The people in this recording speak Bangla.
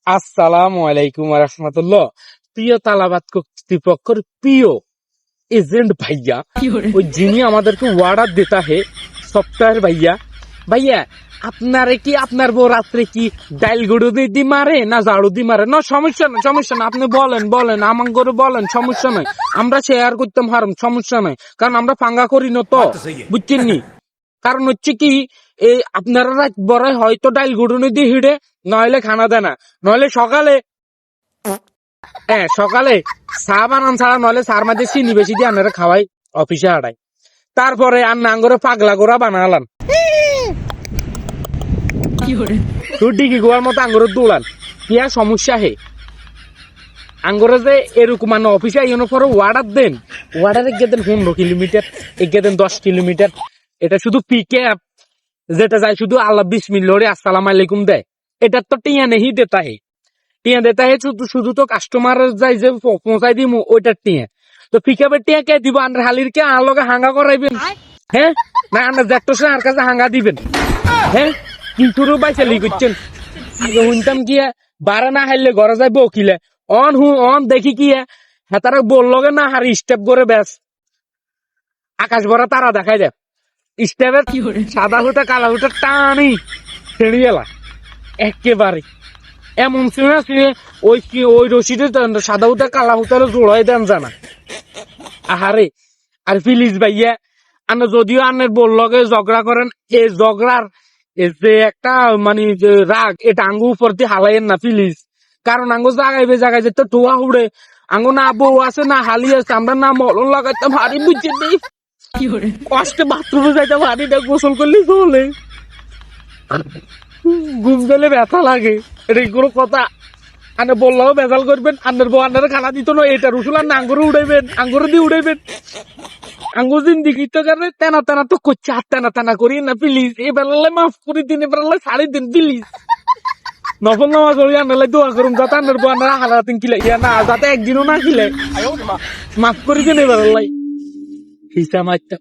আসসালামু আলাইকুম রহমতুল্লাহ। প্রিয় তালাবাদ কর্তৃপক্ষের প্রিয় এজেন্ট ভাইয়া, ওই যিনি আমাদেরকে অর্ডার দিতা হে সপ্তাহের ভাইয়া ভাইয়া, আপনারে কি আপনার বউ রাত্রে কি ডাইল গুঁড়ো দি মারে না ঝাড়ু দি মারে? না সমস্যা না, সমস্যা না, আপনি বলেন বলেন আমার করে বলেন, সমস্যা নাই, আমরা শেয়ার করতাম হারাম, সমস্যা নাই, কারণ আমরা ফাঙ্গা করি না তো, বুঝছেন নি? কারণ হচ্ছে কি, এই আপনারা রাত বড় হয়তো ডাইল গুঁড়ো দিয়ে হিড়ে, নইলে খানা দেয় না, নইলে সকালে সকালে চা বানান ছাড়া, নইলে চার মাঝে চিনি বেশি দিয়ে আপনারা খাওয়াই অফিসে হাঁটাই। তারপরে আর নাঙ্গরে পাগলা গোড়া বানালাম, তুই ডিগি গোয়ার মতো আঙ্গুরের দৌড়ান, কি আর সমস্যা হে? আঙ্গুরে যে এরকম মানে অফিসে আইনের পরে ওয়ার্ডার দেন, ওয়ার্ডারে গিয়ে দেন 15 কিলোমিটার, এগিয়ে দেন 10 কিলোমিটার। এটা শুধু পিকে আপ যেটা যায় শুধু আল্লাহ বিসমিল্লাহ আসসালাম আলাইকুম দেয়, এটা তো টিয়া নেই দেতা হে, টিয়া দেতা হে শুধু শুধু তো কাস্টমার যাই যে পৌঁছাই দিমু ওইটার টিয়া। তো পিকআপের টিয়া কে দিব? আন্ডার হালির কে আর লগে হাঙ্গা করাইবেন? হ্যাঁ, না আন্ডার জ্যাকটোসে আর কাছে হাঙ্গা দিবেন? হ্যাঁ, কিন্তু বাইচালি করছেন। আগে শুনতাম কি বারে না হাইলে ঘরে যাইব কিলে অন দেখি কি হেতারা বললগে না হারি স্টেপ করে ব্যাস আকাশ ভরা তারা দেখাই দেয়, স্টেপের সাদা হুটা কালা হুটা টানি ছেড়ে এলা একেবারে এমন শুনে ওই রশিদে সাদা হুটা কালা হুটারে জোড়াই দেন জানা। আহারে, আর প্লিজ ভাইয়া, আন্না যদিও আন্নের বললগে ঝগড়া করেন, এই ঝগড়ার যে একটা মানে রাগ, এটা আঙ্গু উপর দিয়ে হালাইয়েন না প্লিজ। কারণ আঙ্গু জাগাইবে জাগাই যেতে টোয়া উড়ে, আঙ্গু না বউ আছে না হালি আছে, আমরা না মলন লাগাইতাম হারি, বুঝছেন নি? কষ্টে বাথরুমে যাইতাম হারি না, গোসল করলে চলে, ঘুম পেলে ব্যথা লাগে, এটা কোনো কথা? আনে বললেও বেজাল করবেন, আন্নের বউ আন্নারে খানা দিত না, এটা রসুল আর আঙ্গুরে উড়াইবেন, আঙ্গুরে দিয়ে উড়াইবেন। আঙ্গুর জিন্দিগি তো কারণে তেনা তেনা তো করছে, আর তেনা তেনা করি না প্লিজ, এ বেলালে মাফ করে দিন, এ বেলালে ছাড়ি দিন প্লিজ। নফল নামাজ পড়ি আন্নালে দোয়া করুন যাতে আন্নার বউ আন্নারা হারাতিন কিলে ইয়া না, যাতে একদিনও না কিলে, মাফ করে দিন এ বেলালাই হিসা মারটা।